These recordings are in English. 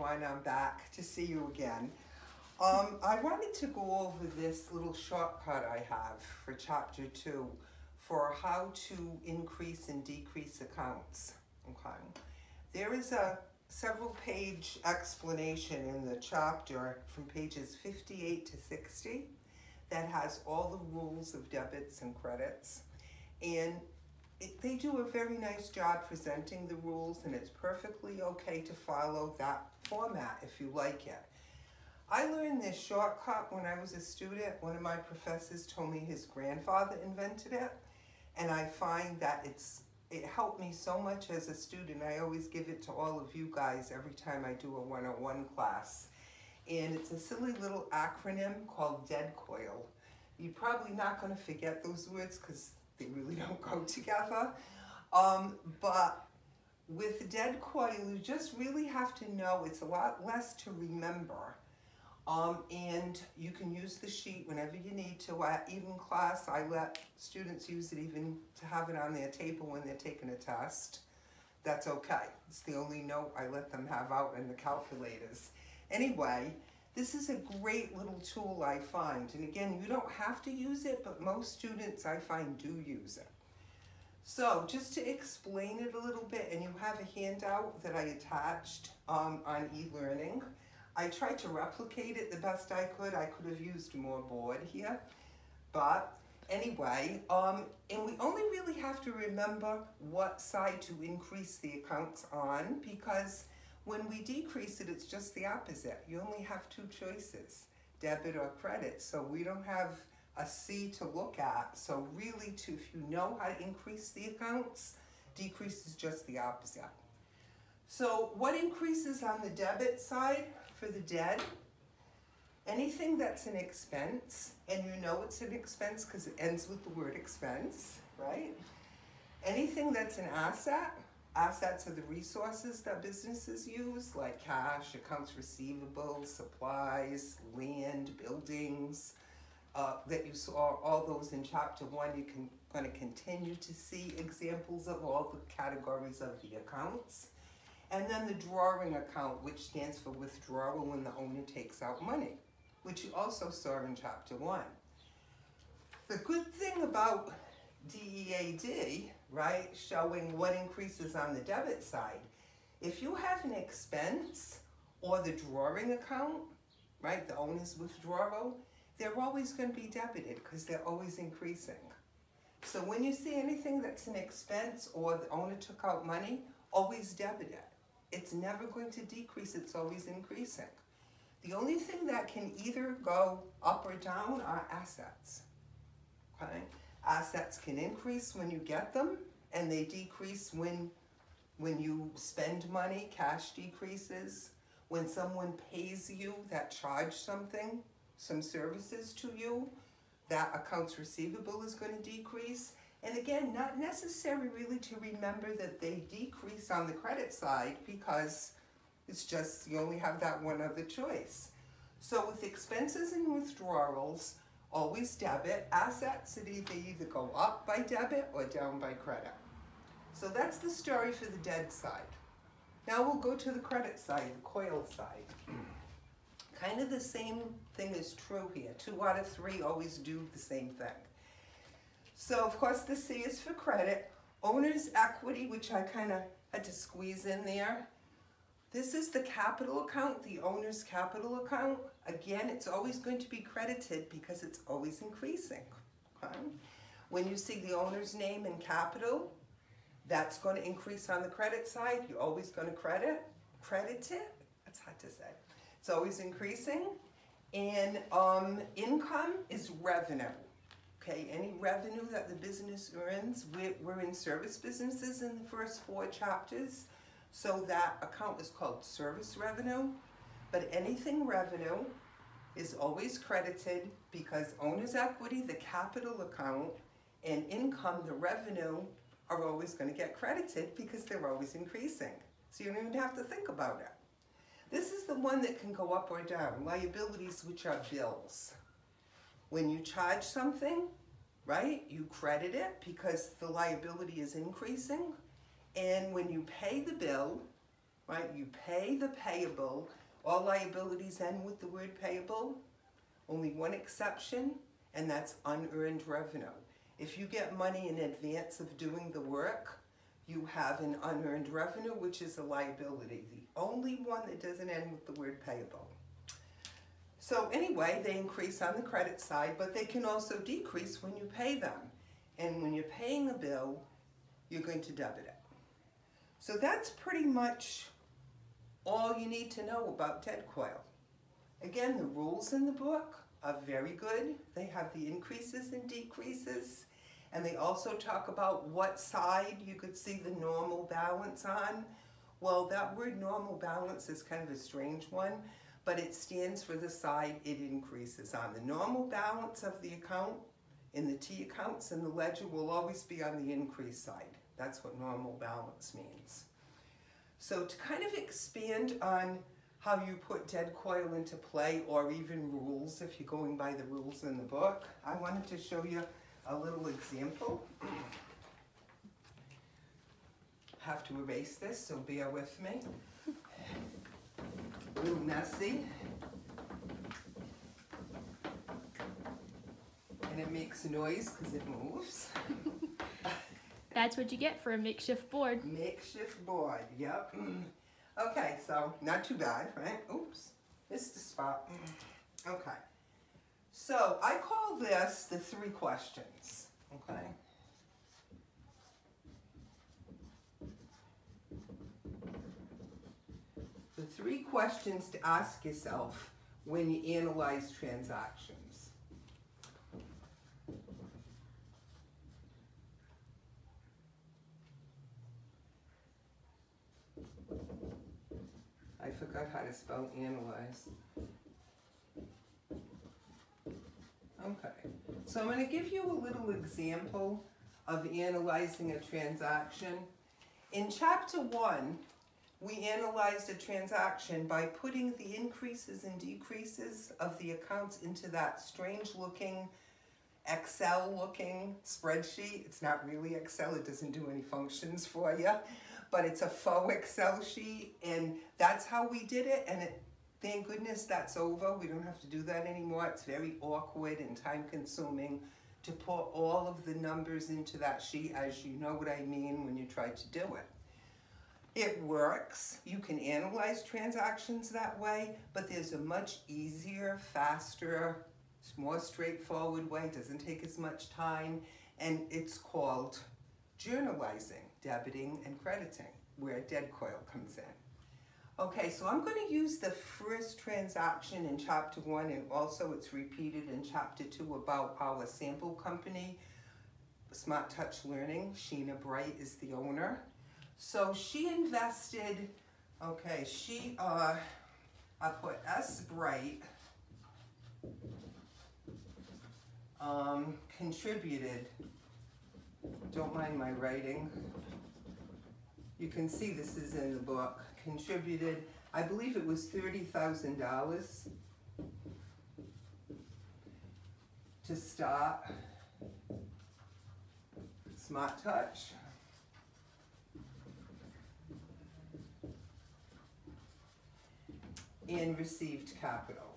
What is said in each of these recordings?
everyone. I'm back to see you again. I wanted to go over this little shortcut I have for Chapter 2 for how to increase and decrease accounts. Okay. There is a several page explanation in the chapter from pages 58 to 60 that has all the rules of debits and credits. And they do a very nice job presenting the rules, and it's perfectly okay to follow that format if you like it. I learned this shortcut when I was a student. One of my professors told me his grandfather invented it, and I find that it helped me so much as a student. I always give it to all of you guys every time I do a 101 class. And it's a silly little acronym called COIL. You're probably not going to forget those words because they really don't go together. But with COIL, you just really have to know it's a lot less to remember. And you can use the sheet whenever you need to. Even class, I let students use it even to have it on their table when they're taking a test. That's okay. It's the only note I let them have out in the calculators. Anyway, this is a great little tool I find. And again, you don't have to use it, but most students I find do use it. So just to explain it a little bit, and you have a handout that I attached on e-learning. I tried to replicate it the best I could. I could have used more board here. But anyway, and we only really have to remember what side to increase the accounts on, because when we decrease it, it's just the opposite. You only have two choices, debit or credit. So we don't have a C to look at. So really, if you know how to increase the accounts, decrease is just the opposite. So what increases on the debit side for the debt? Anything that's an expense, and you know it's an expense because it ends with the word expense, right? Anything that's an asset. Assets are the resources that businesses use, like cash, accounts receivable, supplies, land, buildings, that you saw all those in Chapter 1. You're going to continue to see examples of all the categories of the accounts. And then the drawing account, which stands for withdrawal when the owner takes out money, which you also saw in Chapter 1. The good thing about DEAD, right, showing what increases on the debit side, if you have an expense or the drawing account, right, the owner's withdrawal, they're always going to be debited because they're always increasing. So when you see anything that's an expense or the owner took out money, always debit it. It's never going to decrease, it's always increasing. The only thing that can either go up or down are assets, okay? Assets can increase when you get them, and they decrease when you spend money. Cash decreases. When someone pays you that charge something, some services to you, that accounts receivable is going to decrease. And again, not necessary really to remember that they decrease on the credit side, because it's just you only have that one other choice. So with expenses and withdrawals, always debit. Assets, it either go up by debit or down by credit. So that's the story for the debt side. Now we'll go to the credit side, the COIL side. Kind of the same thing is true here. 2 out of 3 always do the same thing. So of course the C is for credit. Owner's equity, which I kind of had to squeeze in there. This is the capital account, the owner's capital account. Again, it's always going to be credited because it's always increasing. Okay? When you see the owner's name in capital, that's going to increase on the credit side. You're always going to credit it. That's hard to say. It's always increasing. And income is revenue. Okay, any revenue that the business earns, we're in service businesses in the first 4 chapters. So that account is called service revenue, but anything revenue is always credited because owner's equity, the capital account, and income, the revenue, are always going to get credited because they're always increasing. So you don't even have to think about it. This is the one that can go up or down. Liabilities, which are bills. When you charge something, right, you credit it because the liability is increasing. And when you pay the bill, right? You pay the payable. All liabilities end with the word payable. Only one exception, and that's unearned revenue. If you get money in advance of doing the work, you have an unearned revenue, which is a liability. The only one that doesn't end with the word payable. So anyway, they increase on the credit side, but they can also decrease when you pay them. And when you're paying a bill, you're going to debit it. So that's pretty much all you need to know about dead COIL. Again, the rules in the book are very good. They have the increases and decreases, and they also talk about what side you could see the normal balance on. Well, that word normal balance is kind of a strange one, but it stands for the side it increases on. The normal balance of the account in the T accounts and the ledger will always be on the increase side. That's what normal balance means. So to kind of expand on how you put dead COIL into play, or even rules if you're going by the rules in the book, I wanted to show you a little example. Have to erase this, so bear with me. A little messy. And it makes a noise because it moves. That's what you get for a makeshift board. Makeshift board, yep. Okay, so not too bad, right? Oops, missed a spot. Okay, so I call this the 3 questions, okay? The 3 questions to ask yourself when you analyze transactions. I forgot how to spell analyze. Okay, so I'm going to give you a little example of analyzing a transaction. In chapter 1, we analyzed a transaction by putting the increases and decreases of the accounts into that strange looking Excel looking spreadsheet. It's not really Excel, it doesn't do any functions for you, but it's a faux Excel sheet, and that's how we did it. And thank goodness that's over. We don't have to do that anymore. It's very awkward and time consuming to put all of the numbers into that sheet, as you know what I mean when you try to do it. It works. You can analyze transactions that way, but there's a much easier, faster, more straightforward way. It doesn't take as much time, and it's called journalizing, debiting and crediting, where dead COIL comes in. Okay, so I'm going to use the first transaction in chapter 1, and also it's repeated in chapter 2 about our sample company, Smart Touch Learning. Sheena Bright is the owner. So she invested, okay, I put S. Bright, contributed, don't mind my writing, you can see this is in the book, contributed, I believe it was $30,000 to start Smart Touch. And received capital.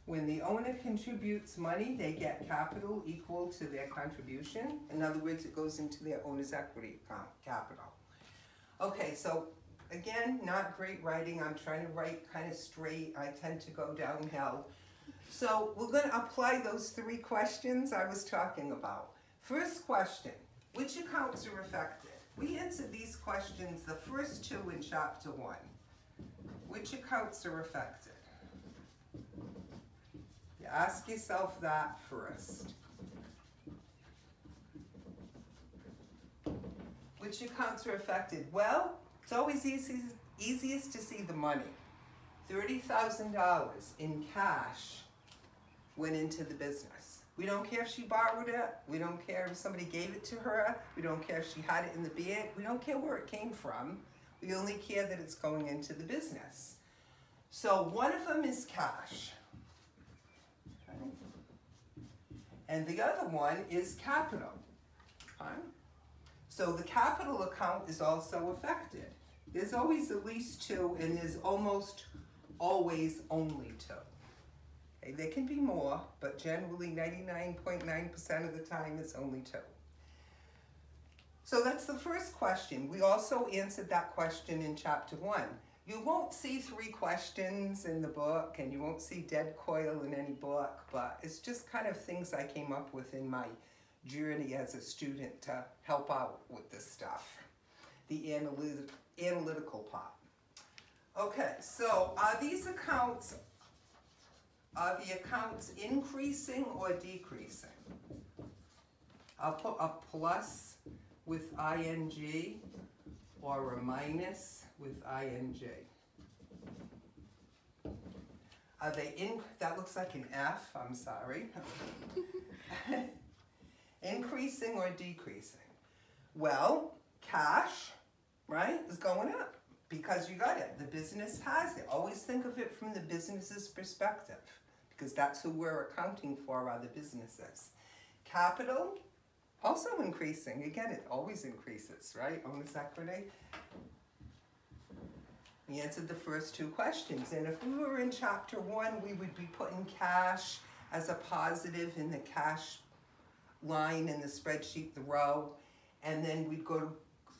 When the owner contributes money, they get capital equal to their contribution. In other words, it goes into their owner's equity account, capital. Okay, so again, not great writing. I'm trying to write kind of straight. I tend to go downhill. So we're going to apply those 3 questions I was talking about. First question, which accounts are affected? We answered these questions, the first 2 in chapter 1. Which accounts are affected? You ask yourself that first. Which accounts are affected? Well, it's always easiest to see the money. $30,000 in cash went into the business. We don't care if she borrowed it. We don't care if somebody gave it to her. We don't care if she had it in the bank. We don't care where it came from. We only care that it's going into the business. So one of them is cash. Okay. And the other one is capital. Okay. So the capital account is also affected. There's always at least two, and there's almost always only two. Okay, there can be more, but generally 99.9% of the time it's only two. So that's the first question. We also answered that question in chapter 1. You won't see 3 questions in the book, and you won't see dead COIL in any book, but it's just kind of things I came up with in my journey as a student to help out with this stuff, the analytical part. Okay, so are the accounts increasing or decreasing? I'll put a plus with ing or a minus with ing. Are they that looks like an F, I'm sorry. Increasing or decreasing? Well, cash, right, is going up because you got it. The business has it. Always think of it from the business's perspective because that's who we're accounting for, are the businesses. Capital, also increasing. Again, it always increases, right? Owner's equity. We answered the first 2 questions. And if we were in chapter 1, we would be putting cash as a positive in the cash line in the spreadsheet, the row. And then we'd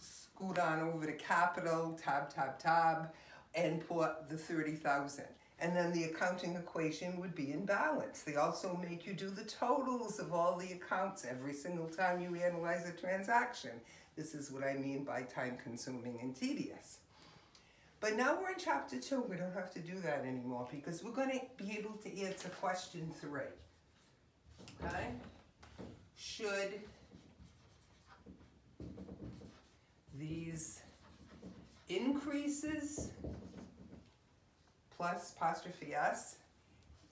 scoot on over to capital, tab, and put the 30,000. And then the accounting equation would be in balance. They also make you do the totals of all the accounts every single time you analyze a transaction. This is what I mean by time consuming and tedious. But now we're in chapter 2. We don't have to do that anymore because we're going to be able to answer question 3. Okay? Should these increases plus apostrophe S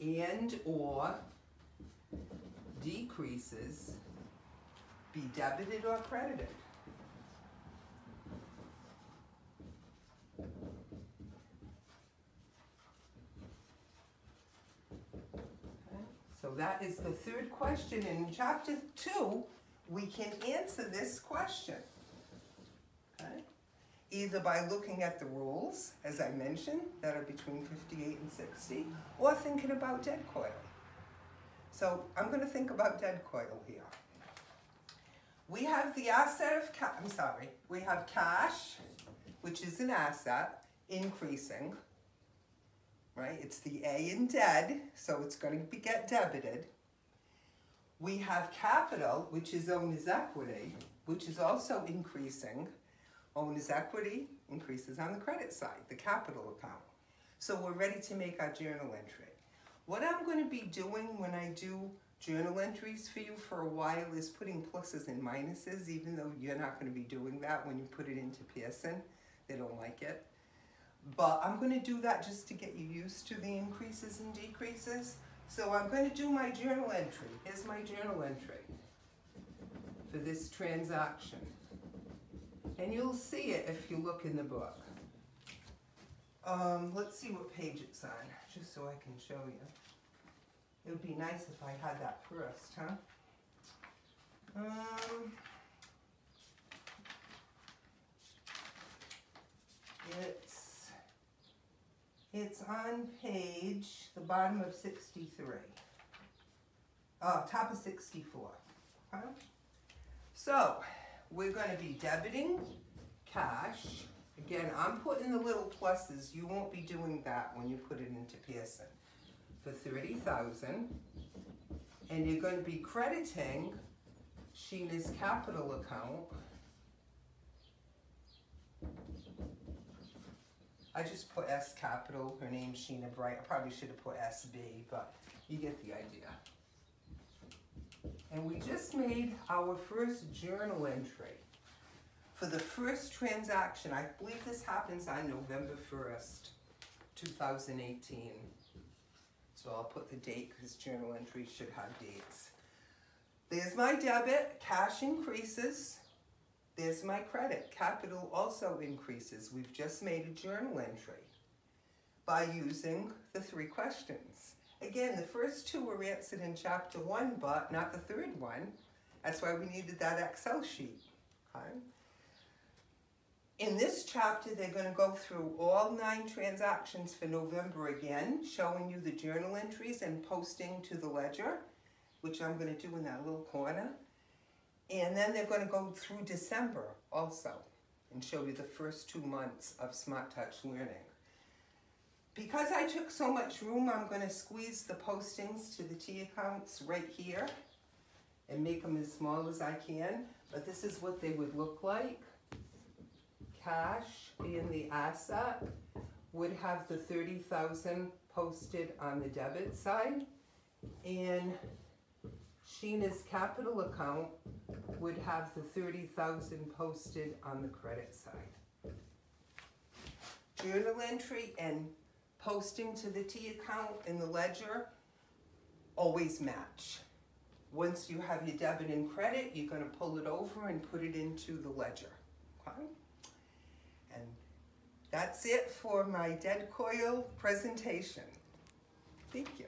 and or decreases be debited or credited? So that is the 3rd question. In chapter 2, we can answer this question. Okay? Either by looking at the rules, as I mentioned, that are between 58 and 60, or thinking about dead COIL. So I'm going to think about dead COIL here. We have the asset of we have cash, which is an asset, increasing. Right? It's the A in dead, so it's going to get debited. We have capital, which is owner's equity, which is also increasing. Owner's equity increases on the credit side, the capital account. So we're ready to make our journal entry. What I'm going to be doing when I do journal entries for you for a while is putting pluses and minuses, even though you're not going to be doing that when you put it into Pearson. They don't like it. But I'm going to do that just to get you used to the increases and decreases. So I'm going to do my journal entry. Here's my journal entry for this transaction. And you'll see it if you look in the book. Let's see what page it's on, just so I can show you. It would be nice if I had that first, huh? It's on page, the bottom of 63. Top of 64. Okay? So, we're going to be debiting cash. Again, I'm putting the little pluses. You won't be doing that when you put it into Pearson. For 30,000. And you're going to be crediting Sheena's capital account. I just put S capital, her name's Sheena Bright. I probably should have put SB, but you get the idea. And we just made our first journal entry for the first transaction. I believe this happens on November 1st, 2018. So I'll put the date because journal entries should have dates. There's my debit, cash increases. There's my credit, capital also increases. We've just made a journal entry by using the 3 questions. Again, the first 2 were answered in chapter 1, but not the 3rd one. That's why we needed that Excel sheet. Okay. In this chapter, they're going to go through all 9 transactions for November again, showing you the journal entries and posting to the ledger, which I'm going to do in that little corner. And then they're going to go through December also and show you the first 2 months of Smart Touch Learning. Because I took so much room, I'm going to squeeze the postings to the T accounts right here and make them as small as I can. But this is what they would look like. Cash, being the asset, would have the $30,000 posted on the debit side, and Sheena's capital account would have the $30,000 posted on the credit side. Journal entry and posting to the T account in the ledger always match. Once you have your debit and credit, you're going to pull it over and put it into the ledger. Okay? And that's it for my dead COIL presentation. Thank you.